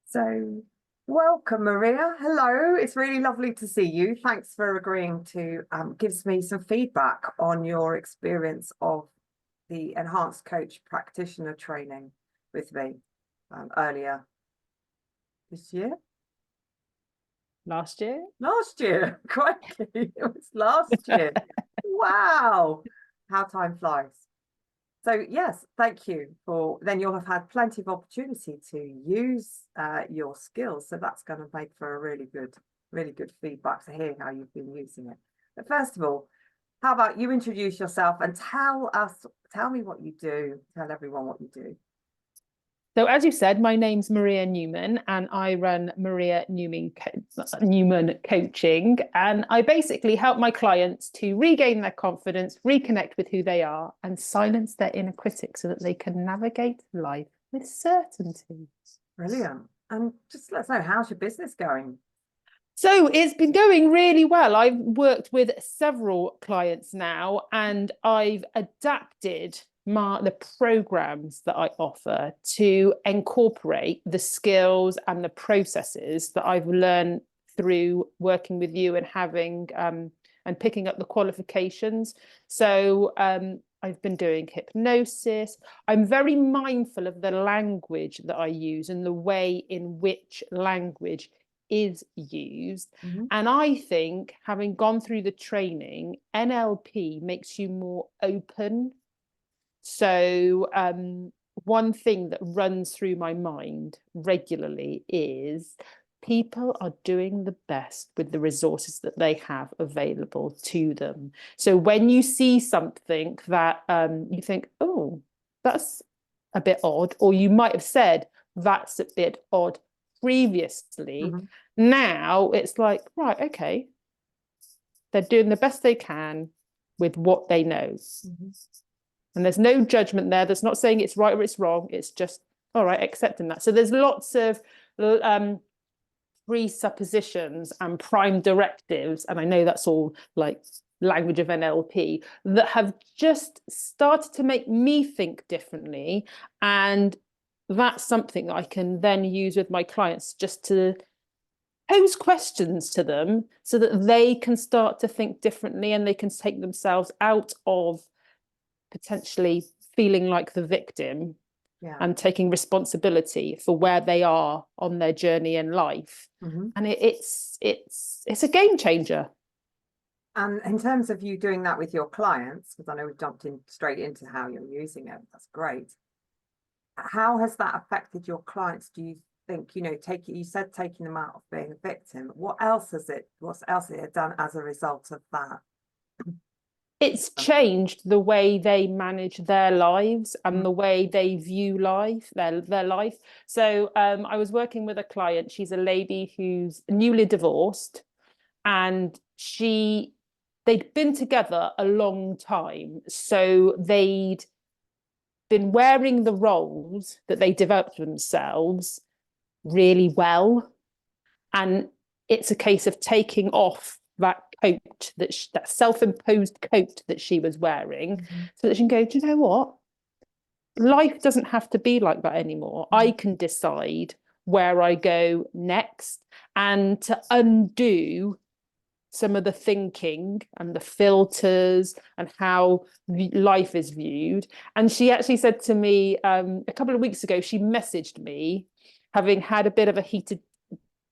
So, welcome, Maria. Hello, it's really lovely to see you. Thanks for agreeing to give me some feedback on your experience of the Enhanced Coach Practitioner training with me earlier this year. Last year? Last year, crikey, it was last year. Wow, how time flies. So yes, thank you then you'll have had plenty of opportunity to use your skills. So that's going to make for a really good feedback to hear how you've been using it. But first of all, how about you introduce yourself and tell me what you do, tell everyone what you do. So as you said, my name's Maria Newman and I run Newman Coaching. And I basically help my clients to regain their confidence, reconnect with who they are and silence their inner critic so that they can navigate life with certainty. Brilliant. And just let us know, how's your business going? So it's been going really well. I've worked with several clients now and I've adapted the programs that I offer to incorporate the skills and the processes that I've learned through working with you and having and picking up the qualifications. So I've been doing hypnosis. I'm very mindful of the language that I use and the way in which language is used. And I think having gone through the training, NLP makes you more open. So one thing that runs through my mind regularly is people are doing the best with the resources that they have available to them. So when you see something that you think, oh, that's a bit odd, or you might have said that's a bit odd previously, now it's like, right, okay, they're doing the best they can with what they know. And there's no judgment there. That's not saying it's right or it's wrong. It's just, all right, accepting that. So there's lots of presuppositions and prime directives, and I know that's all like language of NLP, that have just started to make me think differently. And that's something I can then use with my clients just to pose questions to them so that they can start to think differently and they can take themselves out of potentially feeling like the victim and taking responsibility for where they are on their journey in life. And it's a game changer. And in terms of you doing that with your clients, because I know we've jumped in straight into how you're using it, that's great. How has that affected your clients? Do you think, you said taking them out of being a victim, what else has it done as a result of that? It's changed the way they manage their lives and the way they view life, their life. So I was working with a client. She's a lady who's newly divorced, and they'd been together a long time. So they'd been wearing the roles that they developed for themselves really well. And it's a case of taking off that coat, that self-imposed coat that she was wearing, so that she can go, do you know what? Life doesn't have to be like that anymore. I can decide where I go next, and to undo some of the thinking and the filters and how life is viewed. And she actually said to me a couple of weeks ago, she messaged me, having had a bit of a heated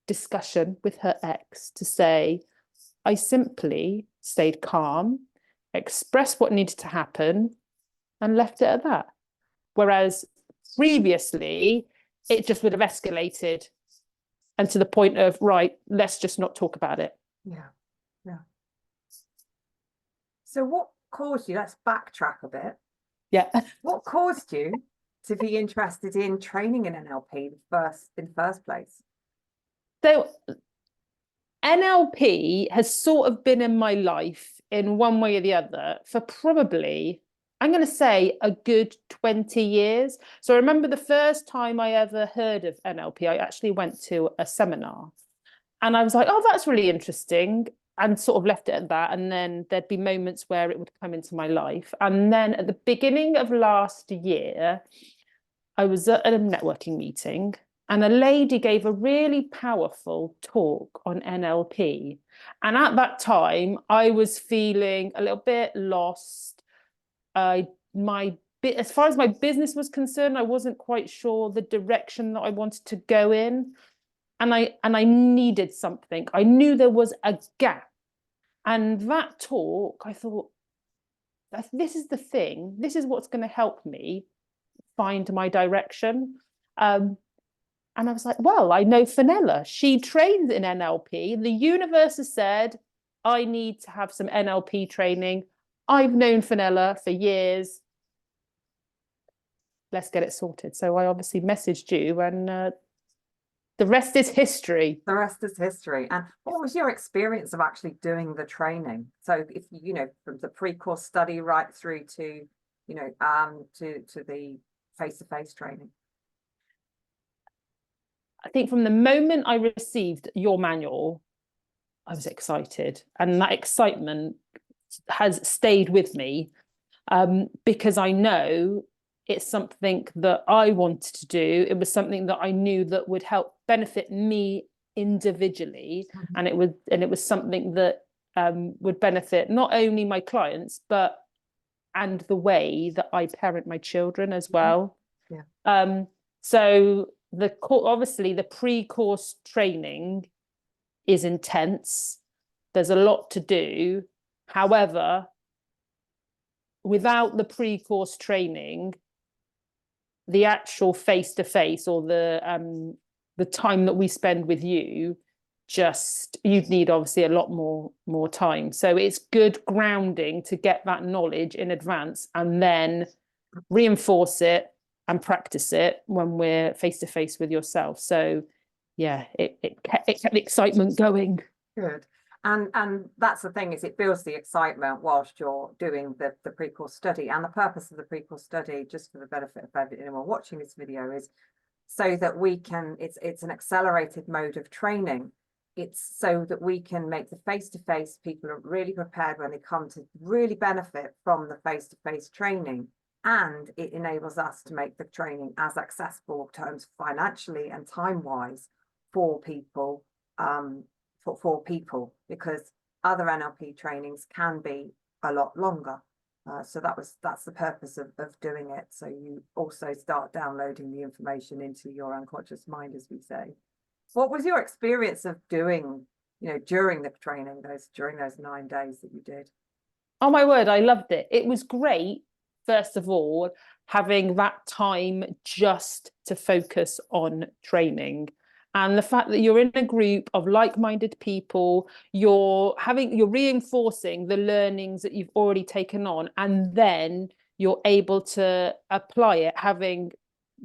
discussion with her ex, to say, I simply stayed calm, expressed what needed to happen, and left it at that. Whereas previously, it just would have escalated, and to the point of, right, let's just not talk about it. Yeah. So what caused you, let's backtrack a bit. Yeah. What caused you to be interested in training in NLP in the first place? So NLP has sort of been in my life in one way or the other for probably, I'm going to say, a good 20 years. So I remember the first time I ever heard of NLP, I actually went to a seminar and I was like, oh, that's really interesting, and sort of left it at that. And then there'd be moments where it would come into my life. And then at the beginning of last year, I was at a networking meeting and a lady gave a really powerful talk on NLP. And at that time, I was feeling a little bit lost. As far as my business was concerned, I wasn't quite sure the direction that I wanted to go in. And I needed something. I knew there was a gap. And that talk, I thought, this is the thing. This is what's going to help me find my direction. And I was like, well, I know Fenella. She trains in NLP. The universe has said, I need to have some NLP training. I've known Fenella for years. Let's get it sorted. So I obviously messaged you, and the rest is history. The rest is history. And what was your experience of actually doing the training? So if you know, from the pre-course study right through to, you know, to the face-to-face training. I think from the moment I received your manual, I was excited, and that excitement has stayed with me, because I know it's something that I wanted to do. It was something that I knew that would help benefit me individually, and it was something that would benefit not only my clients and the way that I parent my children as well. Yeah. So obviously the pre-course training is intense. There's a lot to do. However, without the pre-course training, the actual face-to-face or the time that we spend with you, you'd need obviously a lot more time. So it's good grounding to get that knowledge in advance and then reinforce it and practice it when we're face-to-face with yourself. So yeah, it kept the excitement going. Good. And that's the thing, is it builds the excitement whilst you're doing the pre-course study. And the purpose of the pre-course study, just for the benefit of anyone watching this video, is so that we can, it's an accelerated mode of training. It's so that we can make the face-to-face, people are really prepared when they come to really benefit from the face-to-face training. And it enables us to make the training as accessible in terms financially and time-wise for people, for people, because other NLP trainings can be a lot longer. So that's the purpose of doing it. So you also start downloading the information into your unconscious mind, as we say. What was your experience of doing, you know, during the training, during those 9 days that you did? Oh my word, I loved it. It was great, first of all, having that time just to focus on training. And the fact that you're in a group of like-minded people, you're reinforcing the learnings that you've already taken on, and then you're able to apply it, having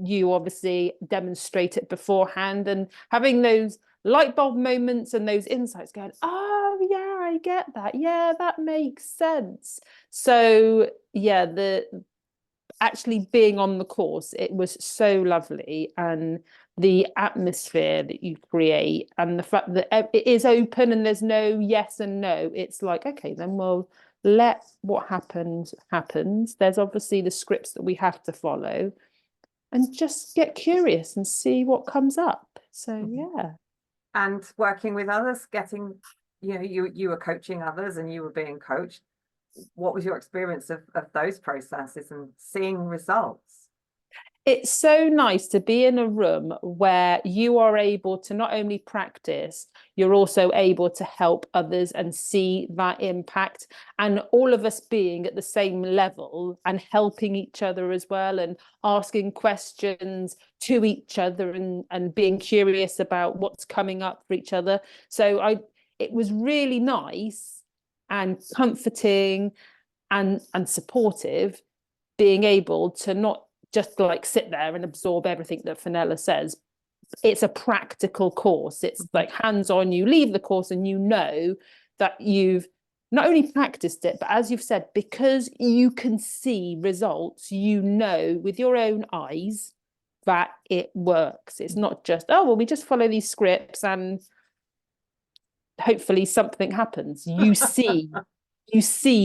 you obviously demonstrate it beforehand and having those light bulb moments and those insights going, oh yeah, I get that. Yeah, that makes sense. So yeah, actually being on the course, it was so lovely, and the atmosphere that you create and the fact that it is open and there's no yes and no. It's like, okay, then we'll let what happens. There's obviously the scripts that we have to follow, and just get curious and see what comes up. So yeah. And working with others, getting, you know, you were coaching others and you were being coached. What was your experience of those processes and seeing results? It's so nice to be in a room where you are able to not only practice, you're also able to help others and see that impact, and all of us being at the same level and helping each other as well, and asking questions to each other and being curious about what's coming up for each other. So it was really nice and comforting and supportive, being able to not just like sit there and absorb everything that Fenella says. It's a practical course. It's like hands-on. You leave the course and you know that you've not only practiced it, but as you've said, because you can see results, you know with your own eyes that it works. It's not just, oh, well, we just follow these scripts and hopefully something happens. You see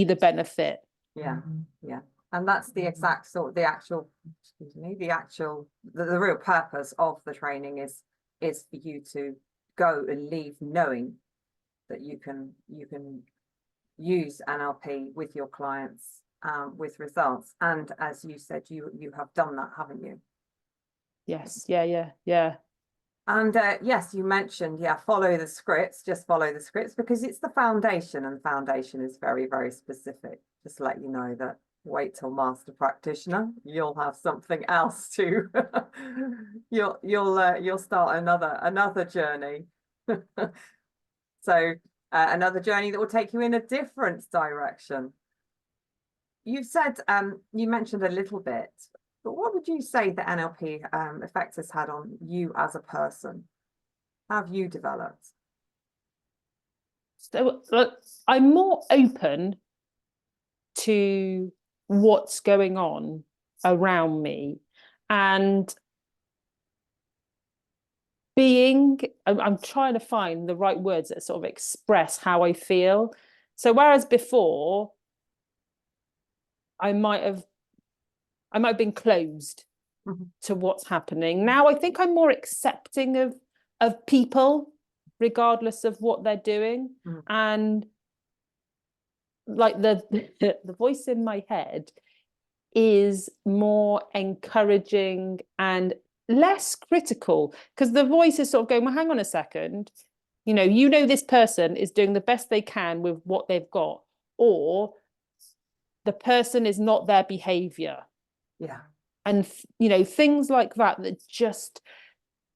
the benefit. Yeah, yeah. And that's the exact sort of the real purpose of the training is for you to go and leave knowing that you can use NLP with your clients with results. And as you said, you have done that, haven't you? Yes. Yeah. And yes, you mentioned, follow the scripts, just follow the scripts, because it's the foundation, and the foundation is very, very specific. Just to let you know that wait till master practitioner, you'll have something else to you'll start another journey. So another journey that will take you in a different direction. You said you mentioned a little bit, but what would you say the NLP effect has had on you as a person? How have you developed? So I'm more open to what's going on around me, and I'm trying to find the right words that sort of express how I feel. So whereas before I might have been closed to what's happening, now I think I'm more accepting of people regardless of what they're doing. And like the voice in my head is more encouraging and less critical, because the voice is sort of going, well, hang on a second, this person is doing the best they can with what they've got, or the person is not their behavior. And things like that just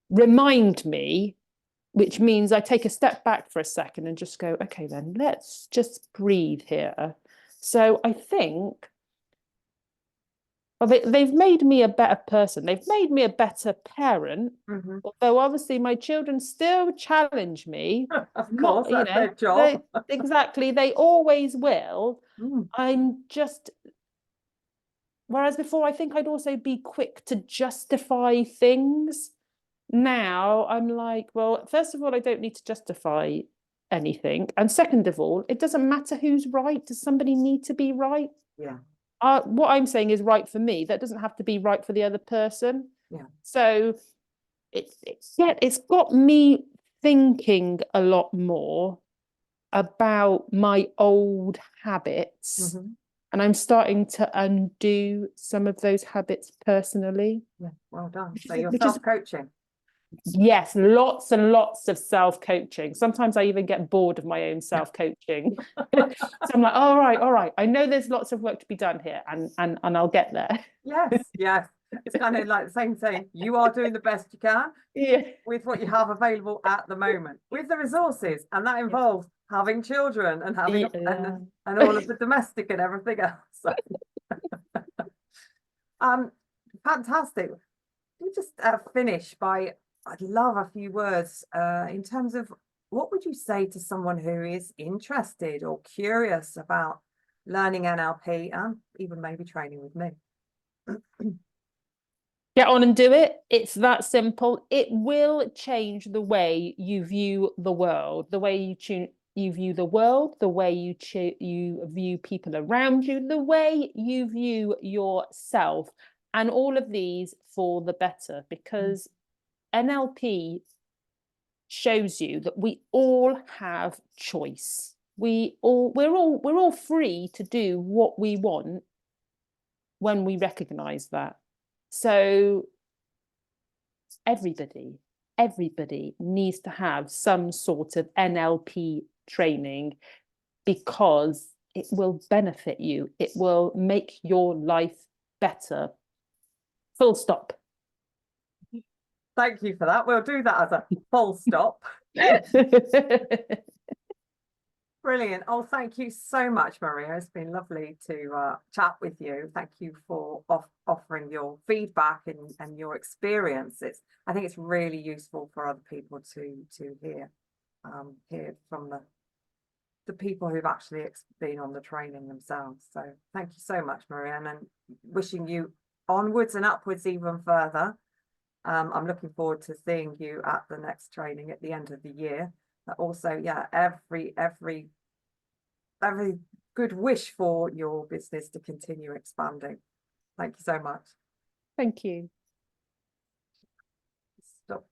remind me, which means I take a step back for a second and just go, okay, then let's just breathe here. So I think they've made me a better person. They've made me a better parent. Although obviously my children still challenge me. Of course, that's their job. Exactly, they always will. Whereas before, I think I'd also be quick to justify things. Now I'm like, well, first of all, I don't need to justify anything. And second of all, it doesn't matter who's right. Does somebody need to be right? What I'm saying is right for me. That doesn't have to be right for the other person. So it's got me thinking a lot more about my old habits. And I'm starting to undo some of those habits personally. Well done. So you're self-coaching. Yes, lots and lots of self-coaching. Sometimes I even get bored of my own self-coaching. So I'm like, all right. I know there's lots of work to be done here, and I'll get there. Yes. It's kind of like the same saying, you are doing the best you can with what you have available at the moment, with the resources, and that involves having children and having and all of the domestic and everything else. So. Fantastic. We just finish by, I'd love a few words in terms of what would you say to someone who is interested or curious about learning NLP and even maybe training with me? Get on and do it. It's that simple. It will change the way you view the world, the way you view the world, the way you view people around you, the way you view yourself, and all of these for the better, because NLP shows you that we all have choice. We're all free to do what we want when we recognize that. So everybody needs to have some sort of NLP training, because it will benefit you. It will make your life better. Full stop. Thank you for that. We'll do that as a full stop. Brilliant. Oh, thank you so much, Maria. It's been lovely to chat with you. Thank you for offering your feedback and your experience. I think it's really useful for other people to hear from the people who've actually been on the training themselves. So thank you so much, Maria, and wishing you onwards and upwards even further. I'm looking forward to seeing you at the next training at the end of the year. But also, every good wish for your business to continue expanding. Thank you so much. Thank you. Stop.